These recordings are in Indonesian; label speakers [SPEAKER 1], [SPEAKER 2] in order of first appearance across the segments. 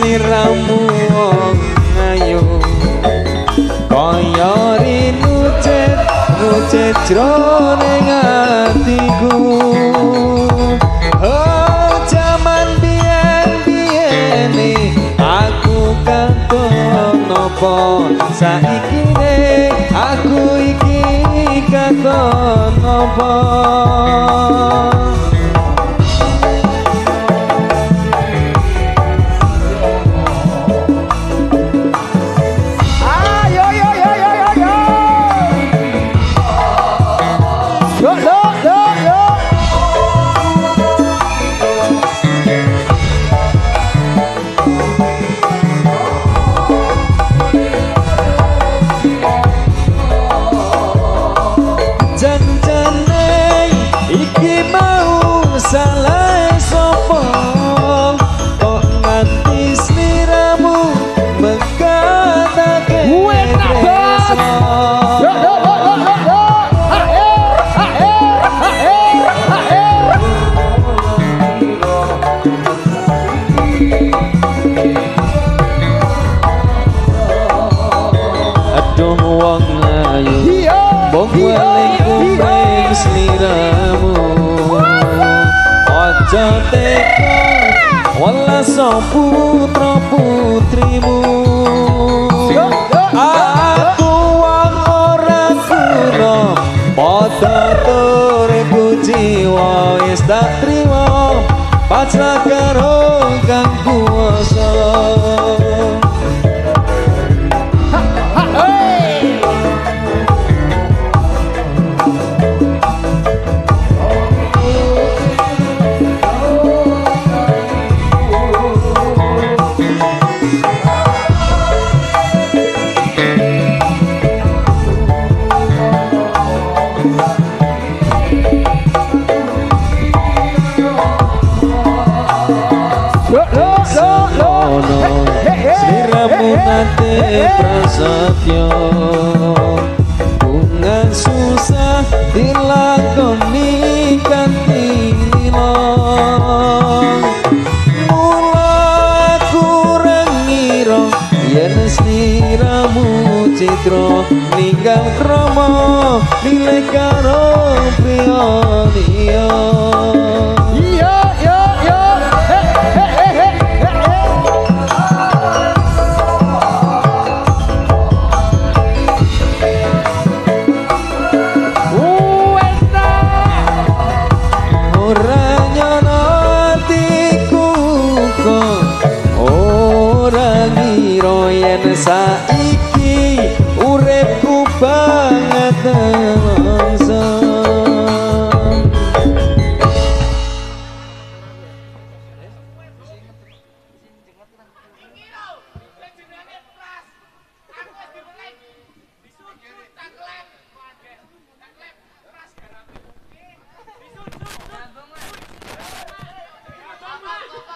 [SPEAKER 1] sliramu wong ayu kaya nucet jroning atiku oh jaman biyen aku katon nopo saiki aku iki katon nopo salah sopo kok nganti sliramu mengkatake tresno aduh wong ayu mbok eling kuping sliramu aja teka welas putra putrimu aku wong ora guna padha turku jiwa wis tak trima pacrah karo kang kuwasa sliramu nate prasetyo bunga susah dilakoni kanthi lilo mula aku rengira yen sliramu citra ninggal krama milih karo priya liya saiki uripku banget nelongso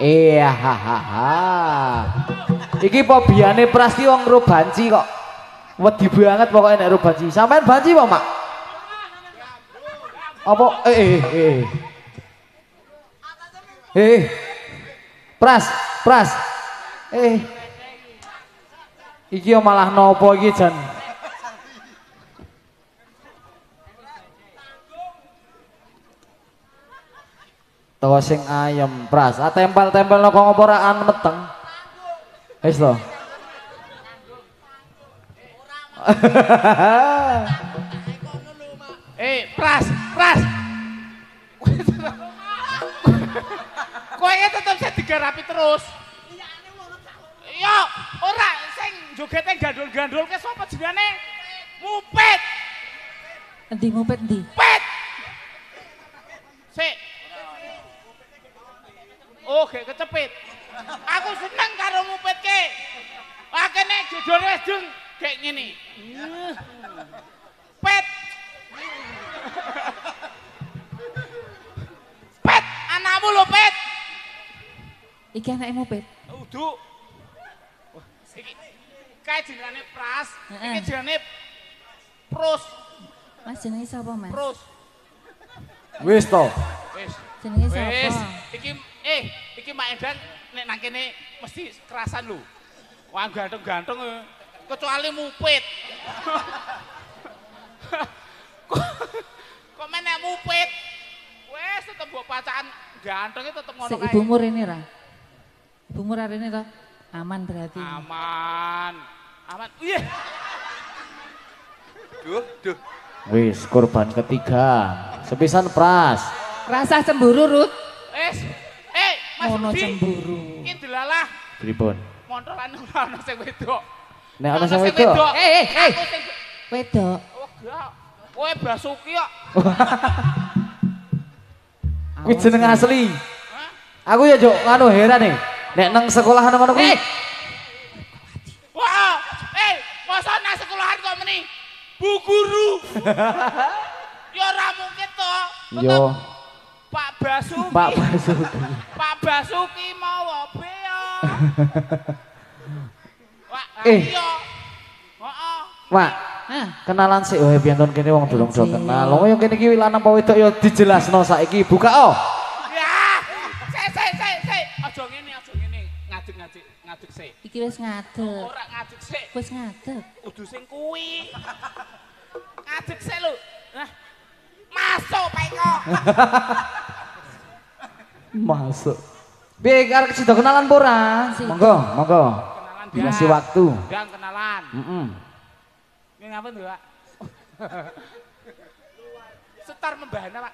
[SPEAKER 1] iya hahaha iki pobiane Prasti wong ro banci kok wedi banget pokoknya nek ro banci sampean banci apa mak apa Pras iki malah nopo iki jan tawa sing ayem Pras tempel-tempel kok ngopo ora meteng wis lho.
[SPEAKER 2] Pras. Kowe tetep saya digarapi terus. Iya, ora sing jogete gandul-gandulke sapa jenenge? Mupet.
[SPEAKER 3] Endi mupet endi?
[SPEAKER 2] Pet. Sik. Oh, gek kecepit. Aku seneng karo mupetke. Lah kene jodone wis dung gek ngene. Pet. Pet, anakmu lho, Pet.
[SPEAKER 3] Iki anakmu, Pet.
[SPEAKER 2] Udu. Iki kae jenenge Pras, iki jenenge Pros.
[SPEAKER 3] Mas jenenge sapa, Mas?
[SPEAKER 2] Pros.
[SPEAKER 1] Wis to.
[SPEAKER 2] Wis.
[SPEAKER 3] Jenenge sapa?
[SPEAKER 2] Wis. Iki Mak Edan nek nang kene mesti kerasan lho. Wah ganteng-ganteng kecuali mupit. Kok menek mupit? Wes tetep mbok pacaan gantengnya tetep ngono kae.
[SPEAKER 3] Ibu mur ini ra. Ibu mur hari ini toh. Aman berarti.
[SPEAKER 2] Aman. Aman. Iya.
[SPEAKER 4] Duh.
[SPEAKER 1] Wis korban ketiga. Sepisan Pras.
[SPEAKER 3] Rasa cemburu Rut.
[SPEAKER 2] Mas
[SPEAKER 3] Ono
[SPEAKER 2] Rudi.
[SPEAKER 3] cemburu.
[SPEAKER 2] Iki delalah
[SPEAKER 1] Pripun?
[SPEAKER 2] montolan ana sing wedok.
[SPEAKER 1] Nek ana sing wedok.
[SPEAKER 2] Aku sing
[SPEAKER 3] Wedok.
[SPEAKER 2] oh gak. Kowe Basuki kok.
[SPEAKER 1] Kuwi jeneng asli.
[SPEAKER 2] Hah?
[SPEAKER 1] Aku ya Jok, anu heran nih. Nek nang sekolahan ngono kuwi.
[SPEAKER 2] Wah, masa nang sekolahan kok meni Bu Guru. Ya ora mungkin to.
[SPEAKER 1] Yo,
[SPEAKER 2] Pak Basuki.
[SPEAKER 1] Pak Basuki.
[SPEAKER 2] Pak Basuki mau apa ya? Wah, iya. Heeh.
[SPEAKER 1] Mak,
[SPEAKER 3] Hah?
[SPEAKER 1] kenalan sik wae piantun kene wong durung do
[SPEAKER 3] Anjir.
[SPEAKER 1] kenal. Lho yo kene iki lanang apa wedok yo dijelasno saiki. Buka oh.
[SPEAKER 2] Ya, sik. Aja ngene. Ngadeg sik.
[SPEAKER 3] Iki wis ngadeg.
[SPEAKER 2] Ora ngadeg sik.
[SPEAKER 3] Wis ngadeg.
[SPEAKER 2] Kudu sing kuwi. Ngadeg sik lho. Nah. Masuk Pak Eko.
[SPEAKER 1] Masuk. Piye arek sida kenalan apa ora?
[SPEAKER 3] Sida.
[SPEAKER 1] Monggo.
[SPEAKER 2] Kenalan
[SPEAKER 1] Dikasih waktu.
[SPEAKER 2] Dan kenalan.
[SPEAKER 1] Heeh.
[SPEAKER 2] Ini ngapa tuh, Pak? Setar membahana, Pak.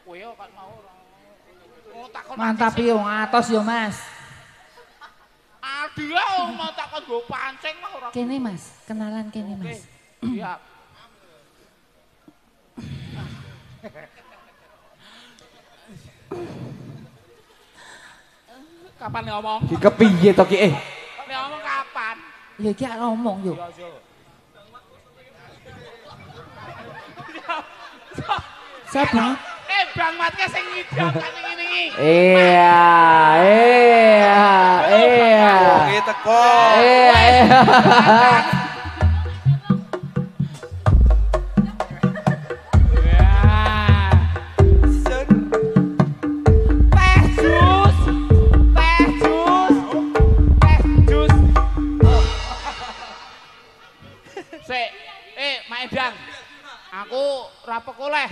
[SPEAKER 2] Kowe kok mau ora. Takon
[SPEAKER 3] Mantap yo ngatos yo Mas.
[SPEAKER 2] Dia mau takon go pancing mah ora.
[SPEAKER 3] Kene Mas, kenalan kene Mas.
[SPEAKER 2] Iya. Kapan ngomong?
[SPEAKER 1] Ki kepiye to ki
[SPEAKER 2] Ngomong kapan?
[SPEAKER 3] Ya iki ngomong yo. Siapa?
[SPEAKER 2] Bang Matke sing ngidam kan ngene iki.
[SPEAKER 1] Iya.
[SPEAKER 4] Oke teko.
[SPEAKER 1] Iya.
[SPEAKER 2] Sik, Mak Edang. Aku rapek oleh.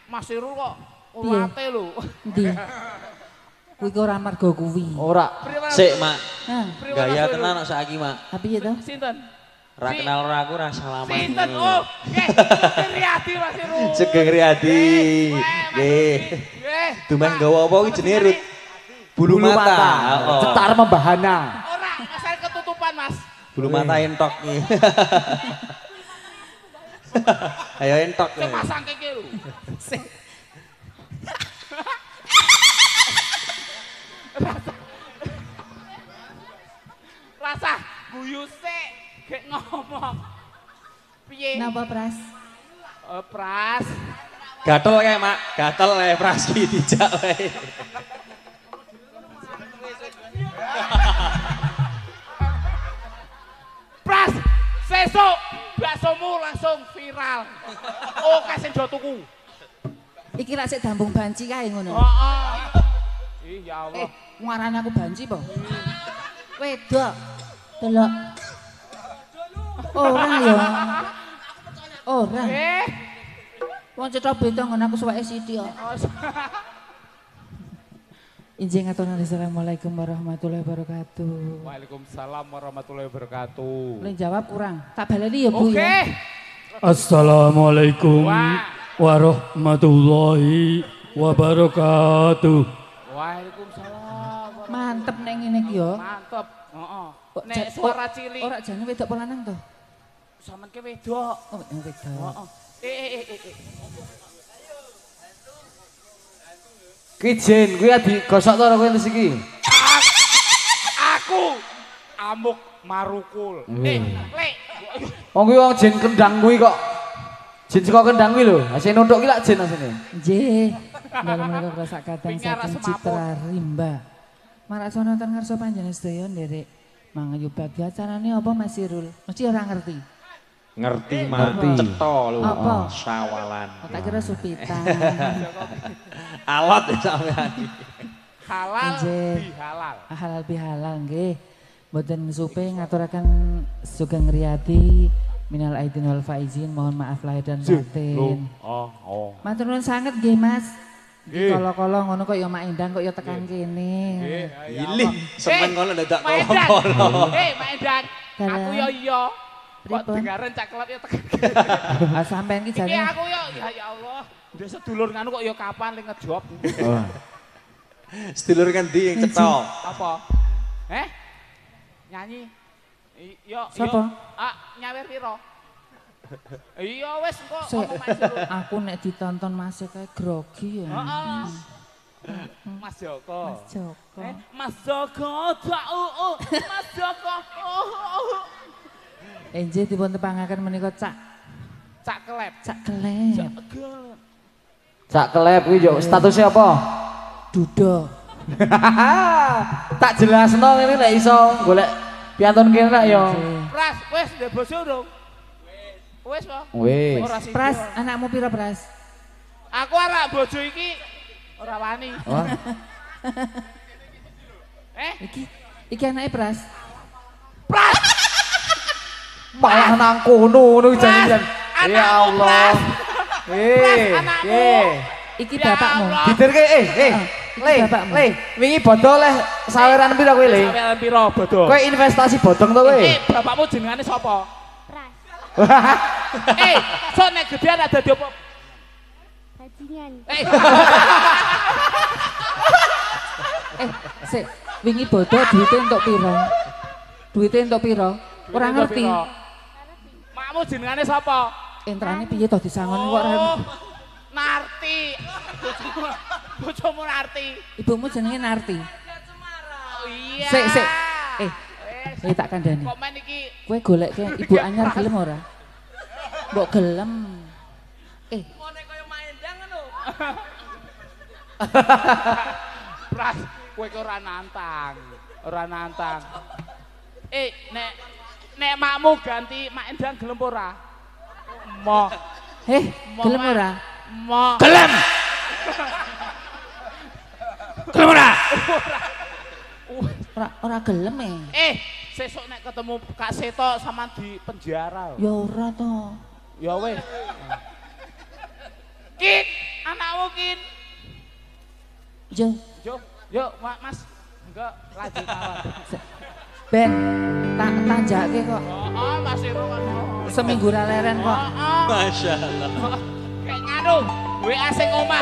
[SPEAKER 2] Mas Irul kok ulate lho.
[SPEAKER 3] Endi? Kuwi kok ora marga kuwi.
[SPEAKER 1] Ora.
[SPEAKER 4] Sik, Mak.
[SPEAKER 3] Hah,
[SPEAKER 4] Gaya tenan kok saiki, Mak.
[SPEAKER 3] tapi ya toh.
[SPEAKER 2] Sinten?
[SPEAKER 4] Ra kenal ora aku ra salaman.
[SPEAKER 2] Sinten? Oh, nggih. Riyadi Mas Irul.
[SPEAKER 4] Sugeng Riyadi. Nggih.
[SPEAKER 2] Nggih.
[SPEAKER 4] Dumeh nggawa apa iki jenenge Rut? Bulu mata. Oh.
[SPEAKER 1] Cetar membahana.
[SPEAKER 2] Ora, asal ketutupan, Mas.
[SPEAKER 4] Bulu mata entok nih. Ayo entok.
[SPEAKER 2] Sing pasang keke lho. Rasa guyu sik, gek ngomong. Piye?
[SPEAKER 3] Napa Pras?
[SPEAKER 2] Pras.
[SPEAKER 4] Gatel kae, Mak. Gatel kae praski dijak wae.
[SPEAKER 2] Pras, sesuk baksomu langsung viral. Oh, kasih do tuku.
[SPEAKER 3] Iki lak sik dambung banci kae ngono.
[SPEAKER 2] Heeh. Ih, ya Allah.
[SPEAKER 3] Ngarani aku banci po. Wedok. Delok. Ora ya. Ora. Wong cetha beda ngono aku suweke sithik kok. Injing aturna assalamualaikum warahmatullahi wabarakatuh.
[SPEAKER 2] Waalaikumsalam warahmatullahi wabarakatuh.
[SPEAKER 3] Boleh jawab kurang. Tak baleni ya Bu
[SPEAKER 2] Oke.
[SPEAKER 3] ya.
[SPEAKER 5] Assalamualaikum
[SPEAKER 2] Wah.
[SPEAKER 5] warahmatullahi wabarakatuh.
[SPEAKER 2] Waalaikumsalam.
[SPEAKER 3] Mantep nek ngene iki ya.
[SPEAKER 2] Mantep. Heeh.
[SPEAKER 3] Kok
[SPEAKER 2] Nek suara cilik.
[SPEAKER 3] Ora jane wedok apa lanang to?
[SPEAKER 2] Sampeyan ke wedok.
[SPEAKER 3] Oh, wedok.
[SPEAKER 2] Heeh.
[SPEAKER 1] Ki Jin, kuwi digosok to karo kowe iki.
[SPEAKER 2] Aku amuk marukul. Lek.
[SPEAKER 1] Wong kuwi wong Jin kendang kuwi kok. Jin saka kendang kuwi lho. Asine nunduk ki lak Jin asine.
[SPEAKER 3] Nggih. Dalem menika rasa kadang
[SPEAKER 2] Wingi arek
[SPEAKER 3] saking
[SPEAKER 2] semaput.
[SPEAKER 3] citra rimba. Maraksa nonton ngarsa panjenengan sedaya nderek mangayu bagya carane apa Mas Irul? Mesti ora ngerti.
[SPEAKER 4] Ngerti,
[SPEAKER 1] Ngerti.
[SPEAKER 4] Mak. Cetha lho.
[SPEAKER 3] Apa?
[SPEAKER 4] Sawalan.
[SPEAKER 3] Tak kira supitan.
[SPEAKER 4] Alot ya sampean.
[SPEAKER 2] Halal
[SPEAKER 3] Nggih.
[SPEAKER 2] bihalal.
[SPEAKER 3] Halal bihalal nggih. Mboten supe ngaturaken Sugeng Riyadi minal aidin wal faizin, mohon maaf lahir dan batin.
[SPEAKER 2] Oh.
[SPEAKER 3] Matur nuwun sanget nggih Mas.
[SPEAKER 2] Nggih.
[SPEAKER 3] Kala-kala ngono kok ya Mak Endang kok ya tekan kene.
[SPEAKER 2] Nggih.
[SPEAKER 4] Ilih, semen kono dadak
[SPEAKER 2] Mak Endang.
[SPEAKER 4] kolo-kolo.
[SPEAKER 2] Mak Endang. Aku yo iya. Kok
[SPEAKER 3] Pripun?
[SPEAKER 2] dengaren cak kelap ya tekan.
[SPEAKER 3] Ah sampean ki
[SPEAKER 2] Iki
[SPEAKER 3] jane
[SPEAKER 2] aku yo ya Allah. Ndek sedulur nganu kok yo kapan ling ngejob.
[SPEAKER 1] Oh.
[SPEAKER 4] Sedulur kan di yang cetok.
[SPEAKER 2] Apa? Nyanyi. Yo.
[SPEAKER 3] Sapa?
[SPEAKER 2] Nyawer piro? Iya wis engko
[SPEAKER 3] Sik,
[SPEAKER 2] ngomong Mas Joko.
[SPEAKER 3] aku nek ditonton Mas kae grogi ya.
[SPEAKER 2] Heeh. Mas Joko.
[SPEAKER 3] Mas Joko.
[SPEAKER 2] Mas Joko, Mas Joko.
[SPEAKER 3] Enje dipun tepangaken menika Cak
[SPEAKER 2] Cak kelep.
[SPEAKER 3] Kelep.
[SPEAKER 1] Cak kelep kuwi yo statusnya apa?
[SPEAKER 3] Duda.
[SPEAKER 1] Tak jelasno ngene nek iso golek piantun kene nak yo.
[SPEAKER 2] Pras, wis ndek bojo urung? Wis po?
[SPEAKER 1] Wis.
[SPEAKER 2] Ora sida.
[SPEAKER 3] Pras, anakmu pira Pras?
[SPEAKER 2] Aku arek bojo iki ora wani.
[SPEAKER 1] Wah.
[SPEAKER 3] Iki anake Pras.
[SPEAKER 2] Pras,
[SPEAKER 1] Malah nang kono ngono janjian.
[SPEAKER 2] anakmu,
[SPEAKER 1] Ya Allah.
[SPEAKER 2] Pras, anakmu.
[SPEAKER 3] Iki
[SPEAKER 2] Ya
[SPEAKER 3] bapakmu.
[SPEAKER 2] Allah.
[SPEAKER 1] Didirke
[SPEAKER 3] Iki
[SPEAKER 1] Le,
[SPEAKER 3] bapakmu.
[SPEAKER 1] Le, wingi bodho leh saweran pira kowe Le?
[SPEAKER 2] Sampeyan piro bodo?
[SPEAKER 1] Kowe investasi bodong to kowe?
[SPEAKER 2] Bapakmu jenengane sapa? Pras. Sok nek gedean ada dadi apa?
[SPEAKER 6] Bajingan.
[SPEAKER 3] Sik, wingi bodo duwite entuk pira? Duwite entuk pira? Ora ngerti.
[SPEAKER 2] Makmu jenengane sapa?
[SPEAKER 3] Entrane piye to disangon kok ora.
[SPEAKER 2] Narti. Bojomu Narti.
[SPEAKER 3] Ibumu jenenge Narti.
[SPEAKER 2] Oh iya.
[SPEAKER 3] Sik. Tak kandhani.
[SPEAKER 2] Kok men iki
[SPEAKER 3] Kowe goleke ibu anyar gelem ora? Mbok gelem.
[SPEAKER 2] ngene kaya maendang ngono. Pras, kowe ki ora nantang. Ora nantang. Nek makmu ganti mak endang gelem ora? Mo.
[SPEAKER 3] Gelem ora?
[SPEAKER 2] Mo.
[SPEAKER 5] Gelem. Gelem ora?
[SPEAKER 3] Ora gelem
[SPEAKER 2] Sesuk nek ketemu Kak Seto sama di penjara.
[SPEAKER 3] Ya ora to.
[SPEAKER 2] Ya wis. Kin, anakmu Kin. Yo, Mas. Enggak, lanjut mawon.
[SPEAKER 3] Ben, tak tanjake kok.
[SPEAKER 2] Mas Iro kan.
[SPEAKER 3] Seminggu ra leren kok.
[SPEAKER 4] Masya Allah.
[SPEAKER 2] Kayak nganu, WA sing omah.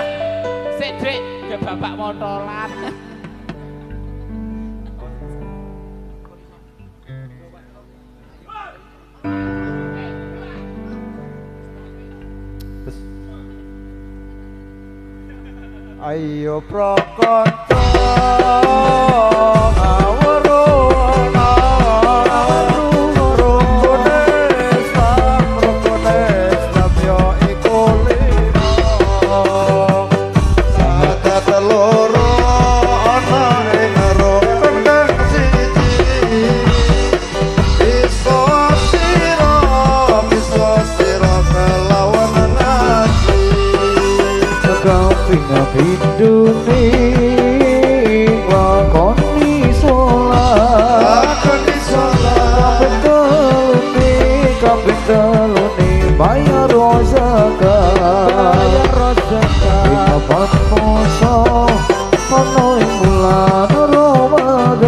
[SPEAKER 2] Sik, Drik, ya bapak motolan.
[SPEAKER 7] Ayo prakonco awuruna rukune Islam yo iku lima sadat loro ana ing rukun kang siji bisa sira kelawan nasi
[SPEAKER 1] Pindune lakoni salat kabeh telune bayar zakat Bapak poso ono ing bulan Ramadan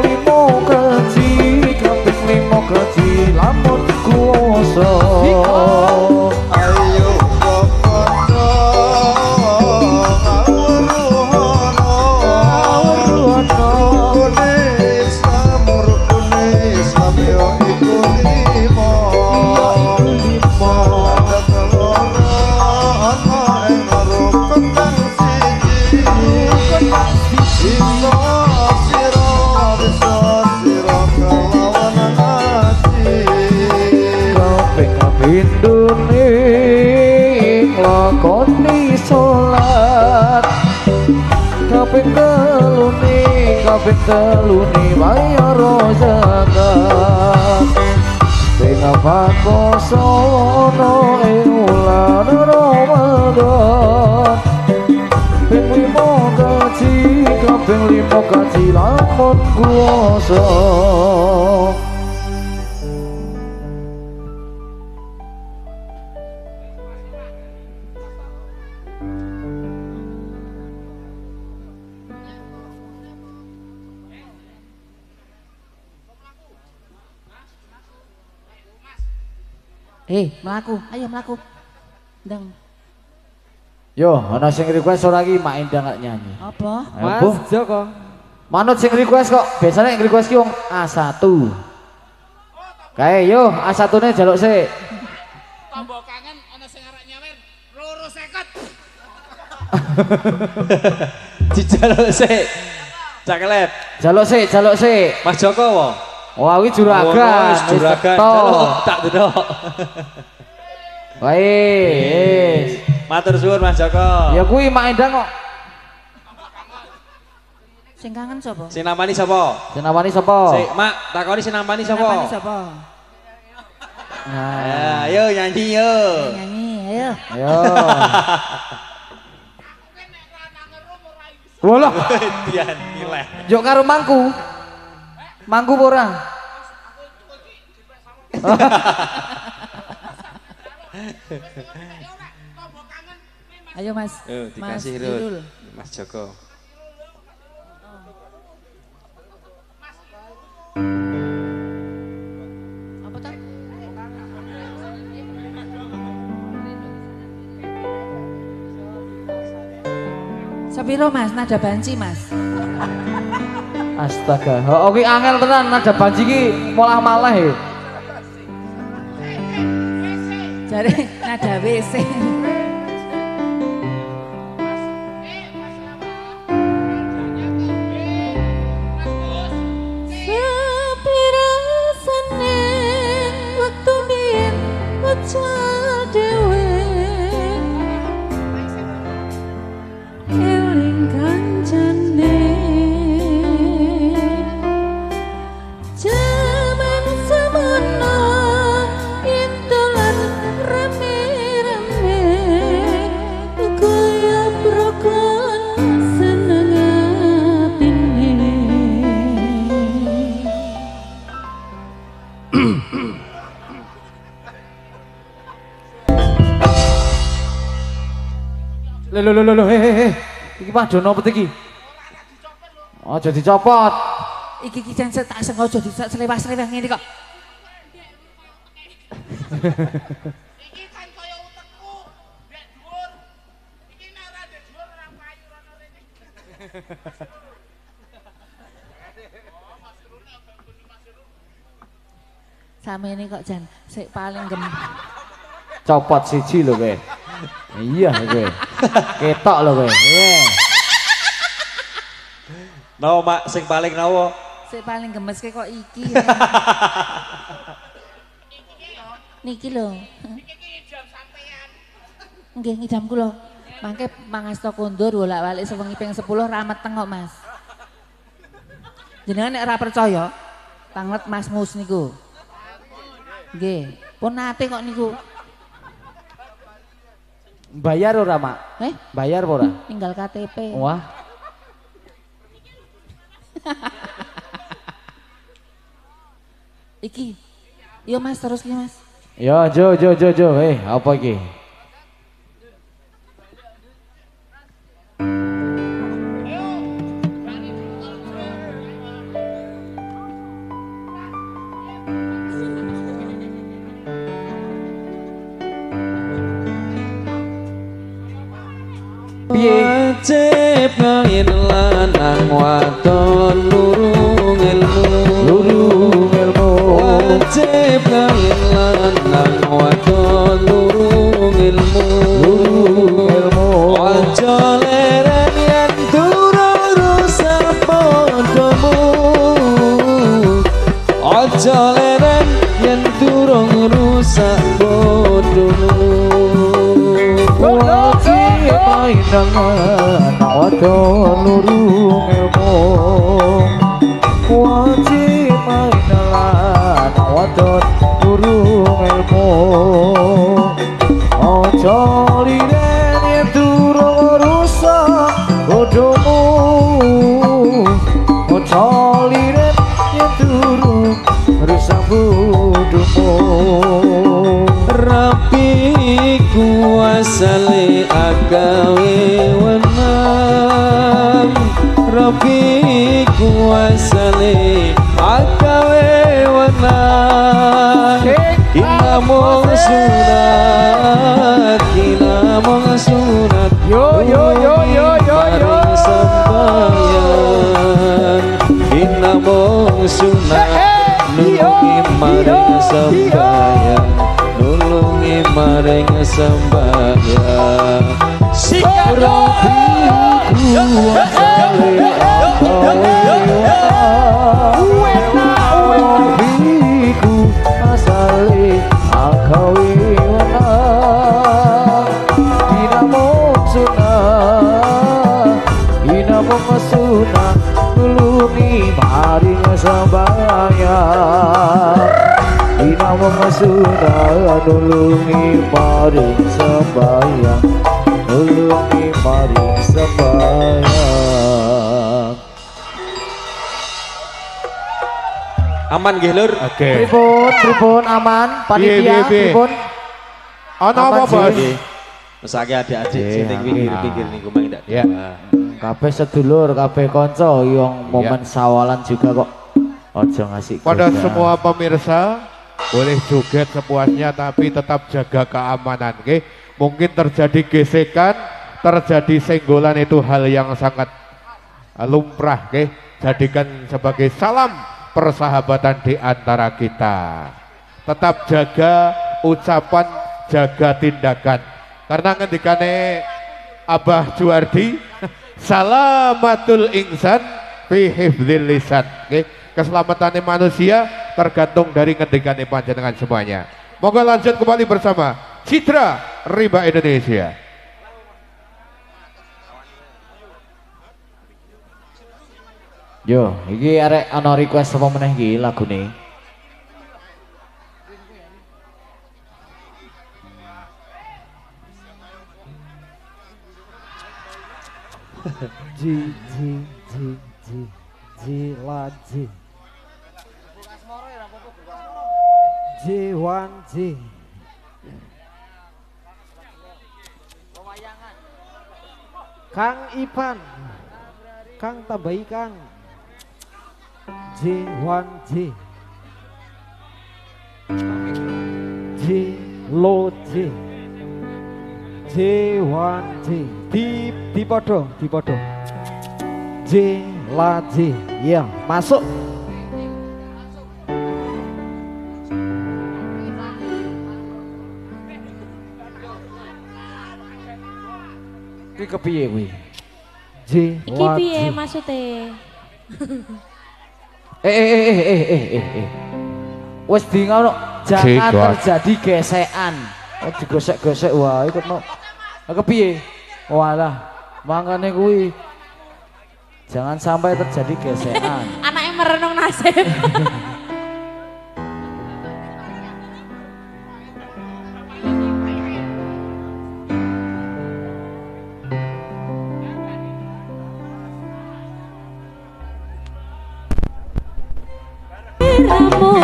[SPEAKER 1] limo kaji kabeh limo kaji lamun kuwasa Pindune lakoni salat kaping telune bayar zakat sing apa poso ono ing wulan Ramadan ping lamun kuwasa.
[SPEAKER 3] Melaku, ayo melaku. Ndang.
[SPEAKER 1] Yo, ana sing request ora iki Mak Indah gak nyanyi.
[SPEAKER 3] Apa?
[SPEAKER 1] Mas Joko. Manut sing request kok. Biasanya yang request ki wong A1. Kae yo A1-ne jaluk sik.
[SPEAKER 2] Tombo kangen ana sing arek nyawer 250.
[SPEAKER 4] Dijaluk sik. Cakelet.
[SPEAKER 1] Jaluk sik.
[SPEAKER 4] Mas Joko wo.
[SPEAKER 1] Wah, iki juragan.
[SPEAKER 4] Wis juragan. Jaluk tak delok.
[SPEAKER 1] Wis.
[SPEAKER 4] Matur suwun Mas Joko.
[SPEAKER 1] Ya kuwi Mak Indah kok.
[SPEAKER 3] Sing kangen sapa?
[SPEAKER 4] Sing namani sapa?
[SPEAKER 1] Senawani sapa?
[SPEAKER 4] Sik, Mak, takoni sing namani sapa?
[SPEAKER 3] Namanya sapa?
[SPEAKER 1] Nah,
[SPEAKER 4] Ayo nyanyi yo.
[SPEAKER 3] Nyanyi, ayo.
[SPEAKER 1] ayo. Walah,
[SPEAKER 4] Dian nilai.
[SPEAKER 1] yo karo mangku. Mangku apa ora?
[SPEAKER 3] Ayo Mas. Mas
[SPEAKER 4] Dikasih
[SPEAKER 3] Irul.
[SPEAKER 4] Rut. Mas Joko.
[SPEAKER 3] Apa tuh? Sepiro Mas, nada banci Mas.
[SPEAKER 1] Astaga, kuwi angel tenan nada banci ki malah-malah ya.
[SPEAKER 3] Jare nada WC. Sepiro seneng waktu biyen ucal dhewe. Eling kancane jaman semono yen dolan rame-rame kaya brokon seneng atine.
[SPEAKER 1] Lho, iki padono apa iki? Aja dicopot.
[SPEAKER 3] Iki jan tak sengaja diselewas-selewah ngene kok.
[SPEAKER 2] Iki kan kaya utekku, ndek dhuwur. Iki nek ora ndek dhuwur ora payu rono rene.
[SPEAKER 3] Samene kok jan sik paling
[SPEAKER 1] Copot siji lho kowe. Iya kowe. Ketok lho kowe.
[SPEAKER 4] Nawa Mak sing paling nawa?
[SPEAKER 3] sik paling gemeske kok iki. Niki lho.
[SPEAKER 2] Iki jam sampean.
[SPEAKER 3] Nggih ngidam kula. Mangke mangasta kondur bolak-balik sewengi ping 10 ra meteng kok Mas. Jenengan nek ora percaya, tanget Mas Mus niku. Nggih, pun nate kok niku.
[SPEAKER 1] Bayar ora, Mak? Bayar apa ora?
[SPEAKER 3] Tinggal KTP.
[SPEAKER 1] Wah.
[SPEAKER 3] Iki. Yo Mas terus ki Mas.
[SPEAKER 1] Yo, Jo. Apa iki?
[SPEAKER 4] Wajib ngain lanang wadon lurung ilmu Wajib ngain lanang wadon lurung ilmu Aja leren yen durung rusak podomu Aja leren yen durung rusak podomu
[SPEAKER 1] Mainangan wadon lurung ilmu Wajib mainangan wadon lurung ilmu Ojo liren yen durung rusak bodomu Ojo
[SPEAKER 4] asale agawe wenang Rafiku asale agawe wenang Kina mong sunat
[SPEAKER 1] Yo
[SPEAKER 4] Maring sembahyang Kina mong sunat nulungi maring sembahyang nulungi maring sembahyang
[SPEAKER 1] Rafiku asale agawe wenang Kina mong sunat nulungi maring sembahyang Ina memasuna nulungi maring sembahyang nulungi maring sembahyang.
[SPEAKER 4] Aman nggih Lur.
[SPEAKER 7] Oke.
[SPEAKER 1] Pripun aman panitia pripun?
[SPEAKER 7] Ana apa, Bos?
[SPEAKER 4] Mesake adik-adik sing ning pinggir-pinggir niku mang ndak.
[SPEAKER 7] Ya.
[SPEAKER 1] Kabeh sedulur, kabeh kanca yang momen sawalan juga kok. Ojo ngasih
[SPEAKER 7] Pada
[SPEAKER 1] goda.
[SPEAKER 7] semua pemirsa boleh joget sepuasnya tapi tetap jaga keamanan, oke? Mungkin terjadi gesekan, terjadi senggolan itu hal yang sangat lumrah, oke? Jadikan sebagai salam persahabatan di antara kita. Tetap jaga ucapan, jaga tindakan. Karena ngendikane Abah Juwardi, salamatul insan fi hifdzil lisan, oke? Keselamatan manusia tergantung dari ngendikane panjenengan semuanya. Moga lanjut kembali bersama Citra Riba Indonesia.
[SPEAKER 1] Yo, iki arek ana request apa meneh iki lagune?
[SPEAKER 8] Laji Jiwan Ji Kang Ipan Kang Tabai Kang Jiwan Ji Lo Ji Jiwan Ji di podo J Laji ya masuk.
[SPEAKER 1] Iki kepiye kuwi?
[SPEAKER 8] J
[SPEAKER 6] Iki piye
[SPEAKER 8] Laji
[SPEAKER 6] maksude?
[SPEAKER 1] Wes di ngono jangan
[SPEAKER 7] Jidwat.
[SPEAKER 1] terjadi gesekan. Oh digosek-gosek wae kok no. Kepiye? Walah, mangkane kuwi jangan sampai terjadi gesekan.
[SPEAKER 6] Anaknya merenung nasib. Ramu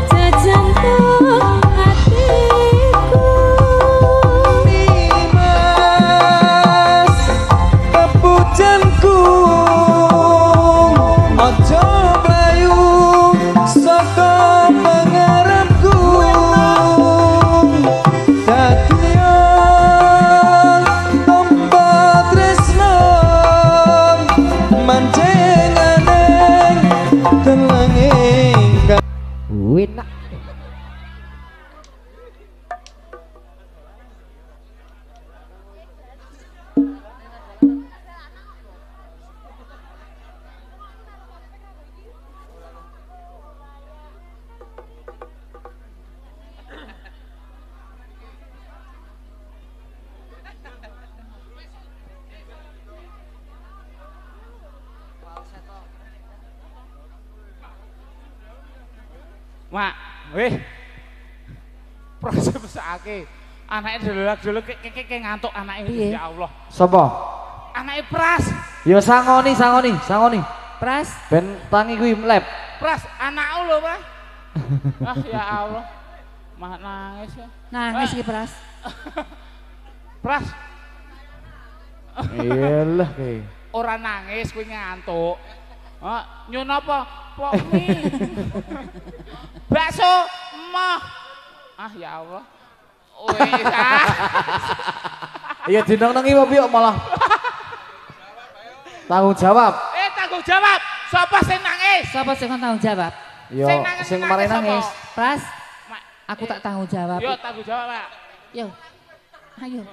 [SPEAKER 6] sejantung hatiku
[SPEAKER 4] Mas kepujanku ojo mlayu saka pangarepku dadiya tempat tresno manjengane telenging
[SPEAKER 8] Wina
[SPEAKER 2] Mak, weh. Proses mesake. Anake delok-delok kayak ngantuk anake
[SPEAKER 3] Piye?
[SPEAKER 2] ya Allah.
[SPEAKER 1] Sapa?
[SPEAKER 2] Anake Pras.
[SPEAKER 1] Ya sangoni.
[SPEAKER 3] Pras,
[SPEAKER 1] Ben tangi kuwi mlep.
[SPEAKER 2] Pras, anakku lho, Pak. Ah ya Allah. Mah nangis ya.
[SPEAKER 3] nangis iki Pras.
[SPEAKER 2] Pras.
[SPEAKER 1] Iyalah kayak.
[SPEAKER 2] Ora nangis kuwi ngantuk. Nyun apa? Pok mie. Bakso mah. Ah ya Allah. Wis ah.
[SPEAKER 1] Iya dineng-nengi apa piye malah. Tanggung jawab.
[SPEAKER 2] Tanggung jawab. Sapa sing nangis?
[SPEAKER 3] Sapa sing kon tanggung jawab?
[SPEAKER 1] Yo sing mari nangis.
[SPEAKER 3] Pras. Aku tak tanggung jawab.
[SPEAKER 2] Yo tanggung jawab, Pak.
[SPEAKER 3] Yo. Ayo.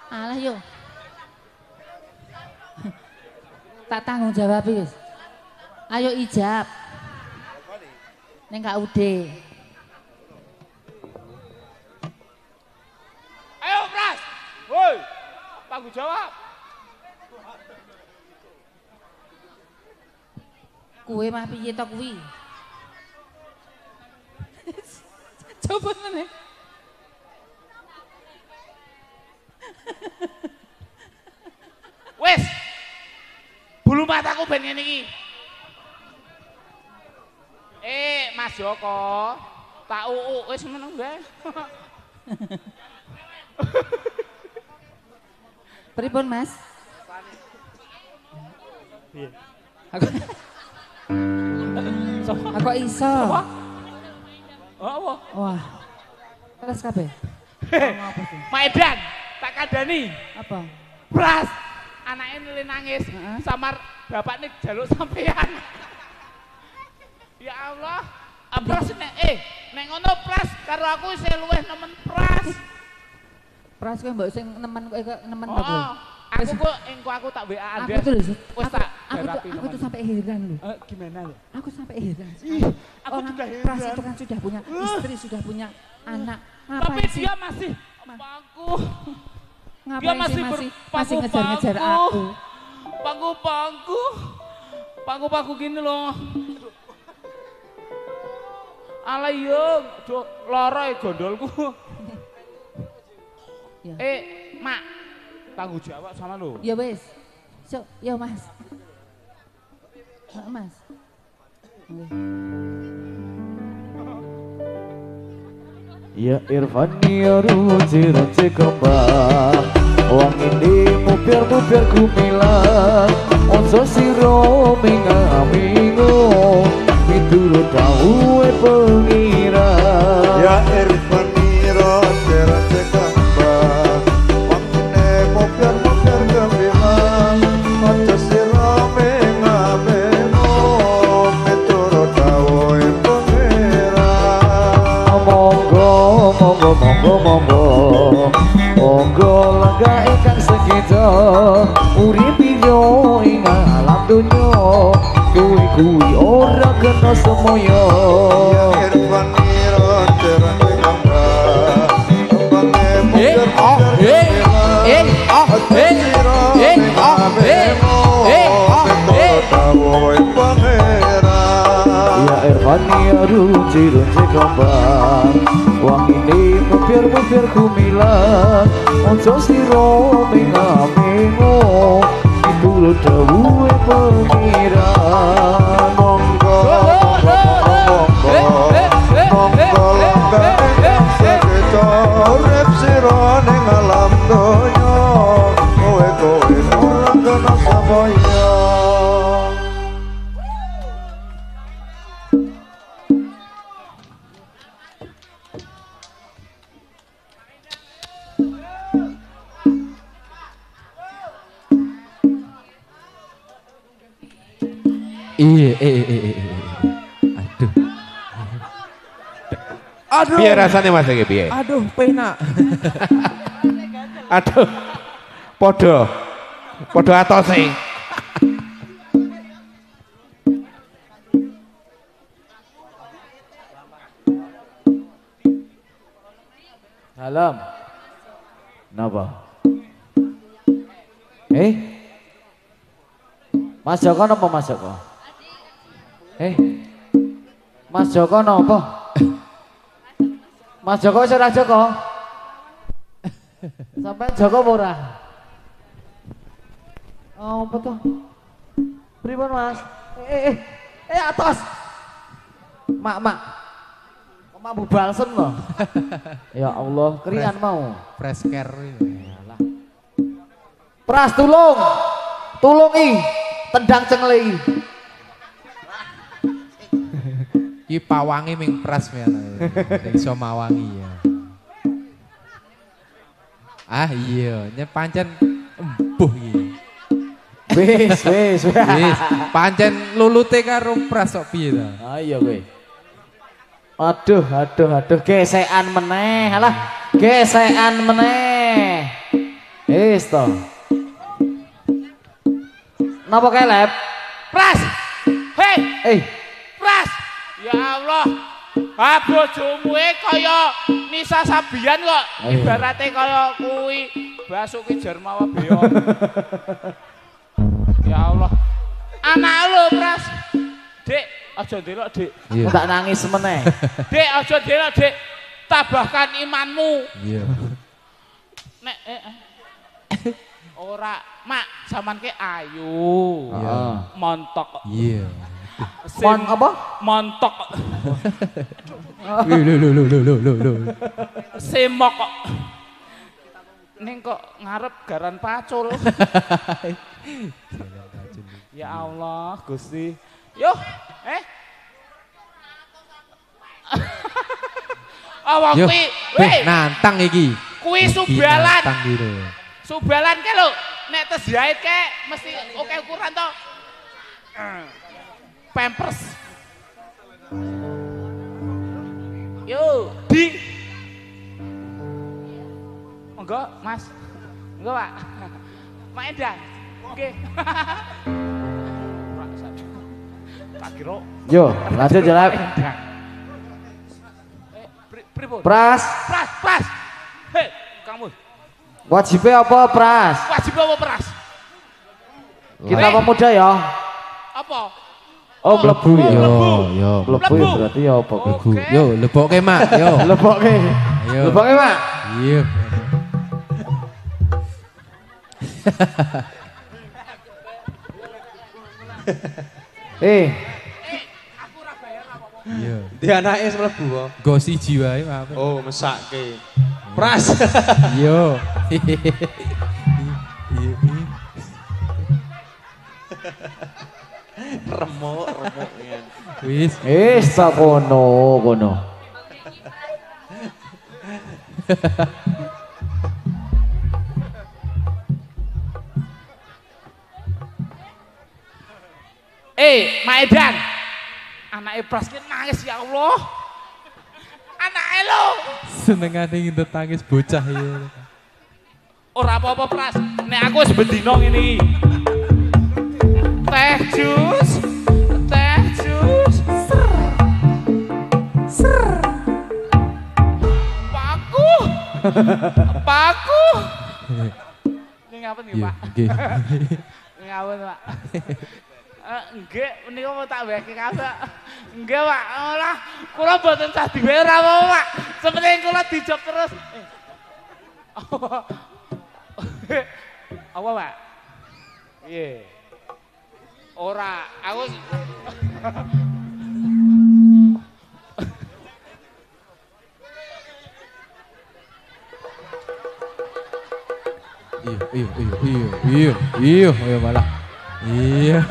[SPEAKER 3] Alah yo. Tak tanggung jawab wis. Ayo ijab. Ning KUD.
[SPEAKER 2] Ayo Pras. Woi. Tanggung jawab.
[SPEAKER 3] Kuwe mah piye to kuwi? Coba meneh.
[SPEAKER 2] Wes. Bulu mataku ben ngene iki. Mas Joko. Tak wis meneng bae.
[SPEAKER 3] Pripun, Mas?
[SPEAKER 2] Piye?
[SPEAKER 3] Aku iso.
[SPEAKER 2] Apa?
[SPEAKER 3] Wah. Terus kabeh.
[SPEAKER 2] Mak Edan, tak kandani.
[SPEAKER 3] Apa?
[SPEAKER 2] Pras, anaknya nangis, samar bapaknya jaluk sampean. Ya Allah, Pras nek ngono Pras karo aku isih luwih nemen Pras.
[SPEAKER 3] Pras kowe mbok sing nemen
[SPEAKER 2] Oh,
[SPEAKER 3] kowe.
[SPEAKER 2] aku tak WA
[SPEAKER 3] Aku tuh lho,
[SPEAKER 2] Wes tak garapi
[SPEAKER 3] aku tuh sampai heran loh.
[SPEAKER 2] Gimana lo?
[SPEAKER 3] Aku sampai heran.
[SPEAKER 2] Aku
[SPEAKER 3] Orang
[SPEAKER 2] juga heran.
[SPEAKER 3] Pras itu kan sudah punya istri, sudah punya anak.
[SPEAKER 2] Tapi
[SPEAKER 3] Ngapain sih?
[SPEAKER 2] dia masih bangku. Dia
[SPEAKER 3] Ngapain
[SPEAKER 2] masih
[SPEAKER 3] sih masih ngejar-ngejar
[SPEAKER 2] berpangku-pangku.
[SPEAKER 3] aku?
[SPEAKER 2] Pangku-pangku gini loh. Ala yo, loro gondolku.
[SPEAKER 3] Ya.
[SPEAKER 2] Mak, tanggung jawab sama lo.
[SPEAKER 3] Ya wes. So, ya Mas. Mas.
[SPEAKER 1] Ya Irfan ya ruci kembang. Wong ini mupir gumilang. Ojo siro mingamingo. Mituru dawe pengira.
[SPEAKER 9] Ya Irfan ya ruci kembang. Wong ini mupir gumilang. Ojo siro mingamingo. Mituru dawe pengira.
[SPEAKER 1] Monggo lega ingkang sekita urip yo ing alam donya kuwi ora kena semoyo.
[SPEAKER 9] Ya Irfan terang kembang kembangnya mungkin
[SPEAKER 1] Ya Irfan ya ruci kembang. Wang ini mupir kumilang. Ojo siro mengamingo. Itu lo dawuhe pengiran.
[SPEAKER 9] monggo langkah ingkang sekeca urip sira ning alam donya kowe ora kena samaya.
[SPEAKER 7] Aduh. Piye rasane Mas iki piye?
[SPEAKER 8] Aduh, penak.
[SPEAKER 7] Aduh. Podo atose.
[SPEAKER 1] Salam. Napa? Mas Joko napa Mas Joko? Mas Joko napa? Mas Joko wis ora Joko? Sampai Joko apa ora? Oh, apa tuh? Pripun Mas? Atas. Mak. Kok mampu balsem loh? Ya Allah, keringan mau.
[SPEAKER 8] Fresh care.
[SPEAKER 1] Yalah. Pras tulung. Tulungi. Tendang cenglei.
[SPEAKER 10] Iki pawangi ming pras men. Iso mawangi ya. Ah iya, nya pancen embuh iki.
[SPEAKER 1] Wis.
[SPEAKER 10] Wis, pancen lulute karo pras kok piye ta?
[SPEAKER 1] Ah iya kowe. Aduh, gesekan meneh. Alah, gesekan meneh. Wis to. Napa kelep?
[SPEAKER 2] Pras. Hei.
[SPEAKER 1] Eh,
[SPEAKER 2] Pras. Ya Allah. Ah bojomu kaya Nisa Sabian kok. Ibarate kaya kuwi Basuki Jarmawa Beyo. Ya Allah. Anak lu, Pras. Dik, aja ndelok, Dik.
[SPEAKER 1] tak nangis meneh.
[SPEAKER 2] Dik, aja ndelok, Dik. Tabahkan imanmu.
[SPEAKER 10] Iya.
[SPEAKER 2] Nek ora, Mak, sampean ke ayu. Montok.
[SPEAKER 10] Iya.
[SPEAKER 1] Apa?
[SPEAKER 2] Montok.
[SPEAKER 10] Lho.
[SPEAKER 2] Semok kok. Ning kok ngarep garan pacul. Ya Allah, Gusti. Yo, Awak kuwi,
[SPEAKER 10] nantang iki.
[SPEAKER 2] Kuwi subalan.
[SPEAKER 10] Nantang gitu.
[SPEAKER 2] Subalan ke lho, nek tes jahit ke mesti oke ukuran to. Pampers. Yo, di. Enggak, Mas. Enggak, Pak. Mak Edan. Oke. Tak kira.
[SPEAKER 1] Yo, lanjut jalan. Pras.
[SPEAKER 2] Hei, kamu.
[SPEAKER 1] Wajibnya apa, Pras?
[SPEAKER 2] Wajibnya apa, Pras?
[SPEAKER 1] Kita pemuda ya.
[SPEAKER 2] Apa?
[SPEAKER 1] Oh, mlebu ya.
[SPEAKER 10] Yo.
[SPEAKER 1] Mlebu ya berarti ya apa?
[SPEAKER 10] Mlebu. Yo, lebokke, Mak. Yo.
[SPEAKER 1] Lebokke. Lebokke, Mak.
[SPEAKER 10] Iya.
[SPEAKER 2] Aku ora bayar apa-apa.
[SPEAKER 10] Iya.
[SPEAKER 4] Di anake wis mlebu kok.
[SPEAKER 10] Go siji wae, Pak.
[SPEAKER 4] Oh, mesake. Pras.
[SPEAKER 10] Yo.
[SPEAKER 4] Remuk.
[SPEAKER 10] Wis
[SPEAKER 1] sak kono.
[SPEAKER 2] Mak Edan. Anake Pras ki nangis ya Allah. Anake lo.
[SPEAKER 10] Senengane ngintet tangis bocah ya.
[SPEAKER 2] Ora apa-apa, Pras. Nek aku wis bendino ngene iki. Teh jus. Ser. Paku. Ini ngapain nih, Pak?
[SPEAKER 10] Nggih.
[SPEAKER 2] Ngapain, Pak? Nggih, menika mau tak wehke kabeh. Nggih, Pak. Ora, kula mboten sah diwe ora apa-apa, Pak. Sepenting kula dijok terus. Apa, Pak? Piye? Ora, aku
[SPEAKER 10] Iya, malah. Iya.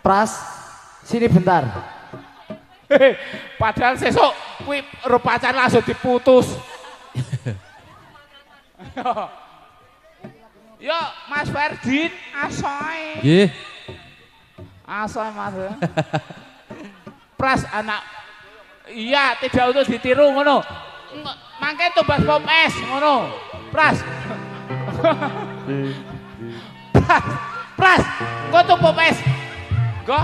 [SPEAKER 1] Pras, sini bentar.
[SPEAKER 2] Padahal sesuk kuwi pacar langsung diputus. Yo, Mas Ferdin, asoy.
[SPEAKER 10] Nggih.
[SPEAKER 2] Asoy, Mas. Pras anak. Iya, tidak untuk ditiru ngono. Mangke tumbas pom es ngono. Pras. Pras, engko tuh pom es. Engko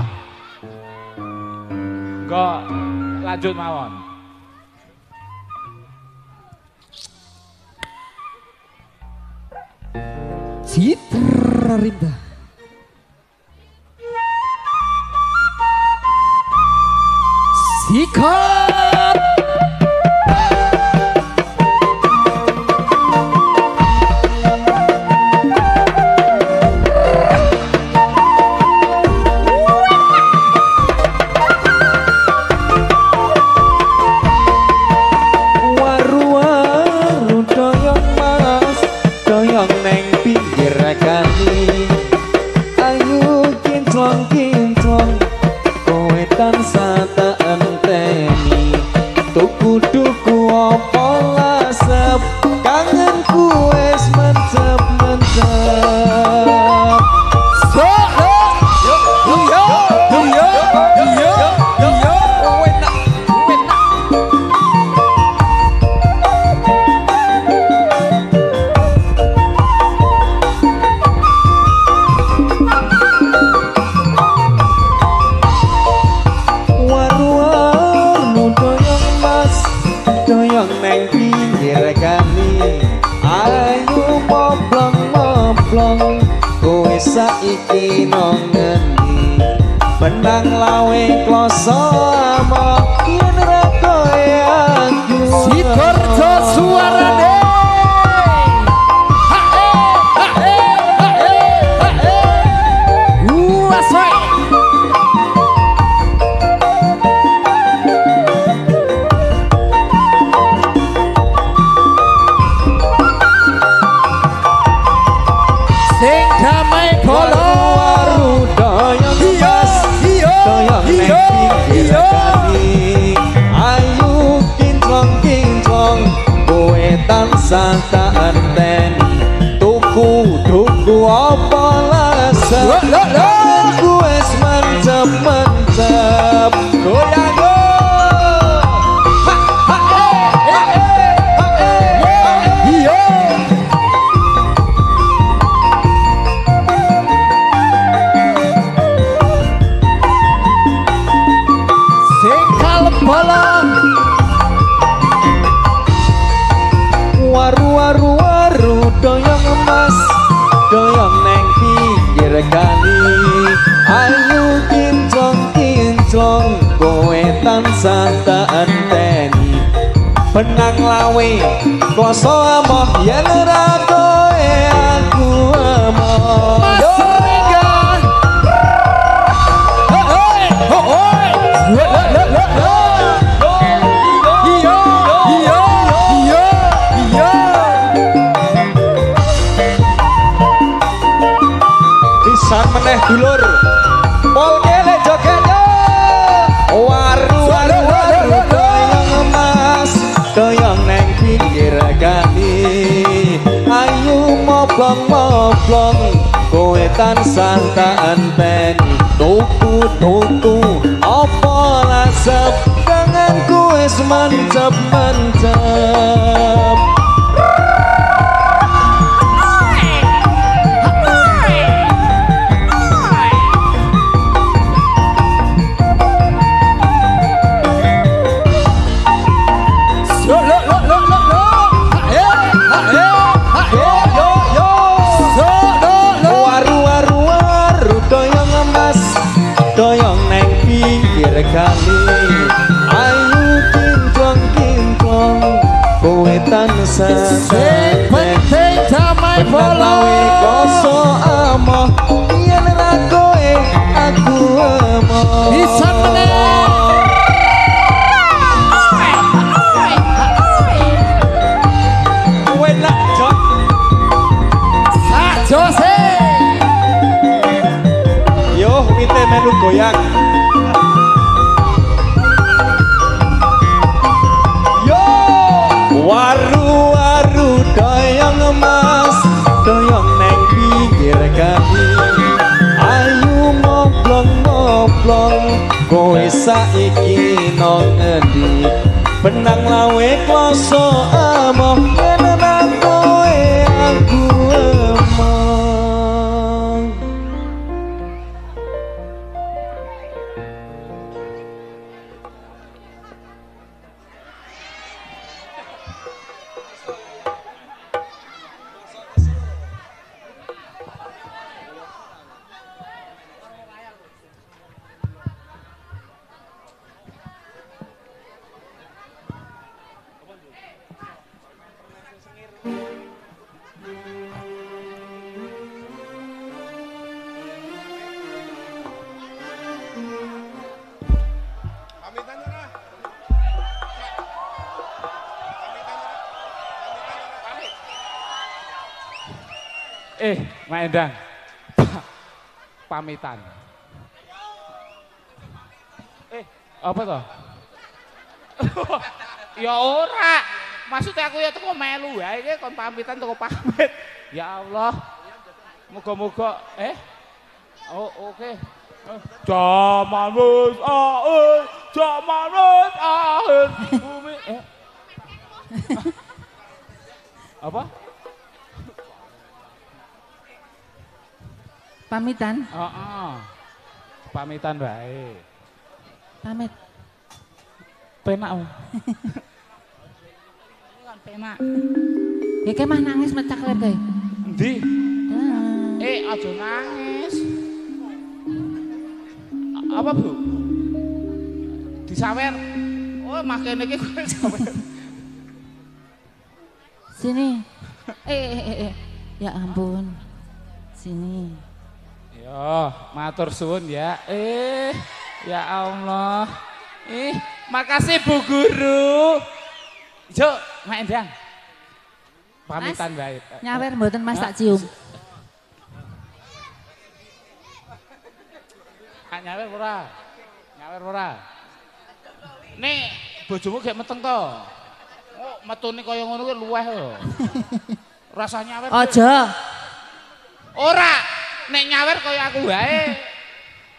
[SPEAKER 2] lanjut mawon.
[SPEAKER 8] Citra Rinda. Sikat.
[SPEAKER 9] iki nang ngendi benang lawe kloso ama yen ra koe aku
[SPEAKER 1] Sidoarjo suarane sing damai kolo
[SPEAKER 9] doyong mas doyong neng pinggir kali ayu kinclong kowe tansah tak enteni tuku apa lasa aku wis mantep goyang waru doyong emas doyong neng pinggir kali ayu kinclong kowe tansah tak enteni benang lawe kloso amoh yen ora kowe aku amoh pisan meneh dulur pol kele jogetnya waru doyong emas doyong neng pinggir kali ayu moblong kowe tansah tak enteni tuku apa lasep tanganku wis mantep doyong neng pinggir kali ayu kinclong kowe tansah
[SPEAKER 1] sing penting damai kolo
[SPEAKER 9] kloso amoh yen ra kowe aku amoh
[SPEAKER 1] pisan meneh
[SPEAKER 9] kowe nak jot
[SPEAKER 1] sak jose
[SPEAKER 9] yo wite melu goyang yo waru doyong emas doyong neng pinggir kali ayu moblong kowe saiki nang ngendi benang lawe kloso amoh yen ora kowe aku amoh
[SPEAKER 2] Mak Endang. Pamitan. Apa toh? Ya ora. Maksudnya aku ya teko melu wae iki kon pamitan teko pamit. Ya Allah. Moga-moga oh oke. Jaman wis akhir, jaman wis akhir. Bumi apa?
[SPEAKER 3] Pamitan?
[SPEAKER 2] Pamitan bae.
[SPEAKER 3] Pamit.
[SPEAKER 2] Penak.
[SPEAKER 6] Kan penak.
[SPEAKER 3] Ya kemah nangis mecak lete.
[SPEAKER 2] Endi? Aja nangis. Apa, Bu? Disawer. Oh, makene iki kowe sawer.
[SPEAKER 3] Sini. Ya ampun. Sini.
[SPEAKER 2] Yo, matur suwun ya. Ya Allah. Makasih Bu Guru. Juk, Mak Endang. Pamitan bae.
[SPEAKER 3] Nyawer mboten Mas tak cium.
[SPEAKER 2] Nyawer ora? Nyawer ora? Nek bojomu gek meteng to. Oh, metune kaya ngono kuwi luweh lho. Rasa nyawer.
[SPEAKER 3] Aja.
[SPEAKER 2] Ora, nek nyawer kaya aku wae.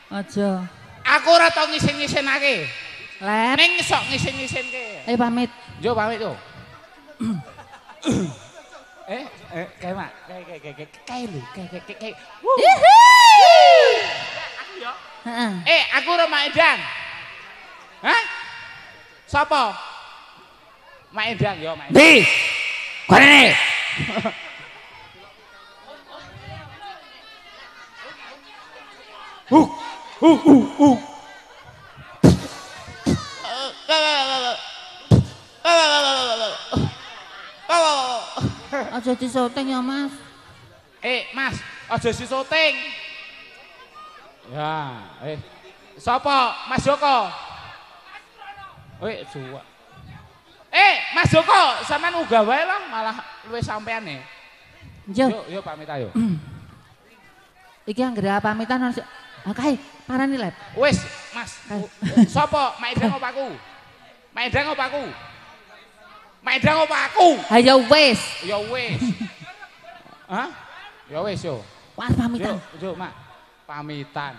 [SPEAKER 3] Aja.
[SPEAKER 2] Aku ora tau ngisin-ngisinake.
[SPEAKER 3] Let.
[SPEAKER 2] Ning sok ngisin-ngisinke.
[SPEAKER 3] Ayo pamit.
[SPEAKER 2] Yo pamit yo. Kayak mak, kayak lu, kayak. Aku yo. Aku ora Mak Endang. Hah? Sapa? Mak Endang yo, Mak Endang.
[SPEAKER 3] Di. Korene. Aja disoting ya Mas.
[SPEAKER 2] Mas, aja disoting. Ya, sapa? Mas Joko. Suwak. Mas Joko, sampean uga wae lah malah luwih sampean e. Yo pamit ayo.
[SPEAKER 3] Iki anggere pamitan ono. Kae, parani Let.
[SPEAKER 2] Wis, Mas. Sapa? Mak Endang apa aku? Mak Endang apa aku? Mak Endang apa aku?
[SPEAKER 3] Ha ya wis.
[SPEAKER 2] Ya wis. Hah? Ya wis yo.
[SPEAKER 3] Wah pamitan.
[SPEAKER 2] Yo, Mak. Pamitan.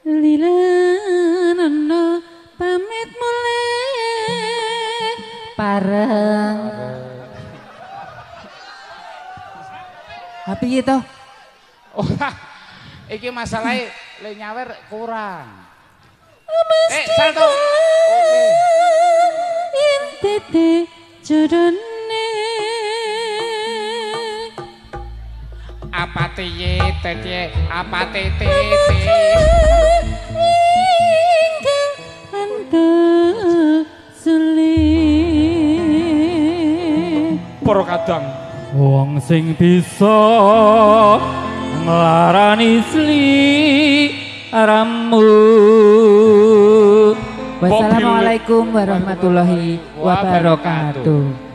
[SPEAKER 3] Lilanono pamit mulai pareng. Tapi itu.
[SPEAKER 2] Ora. Iki masalahe le nyawer kurang. Salto. Oke.
[SPEAKER 6] Intete jodone
[SPEAKER 2] Apa tiye tete apa tete
[SPEAKER 6] anta sulit
[SPEAKER 2] para kadang
[SPEAKER 5] wong sing bisa nglarani sliramu.
[SPEAKER 3] Wassalamualaikum warahmatullahi wabarakatuh.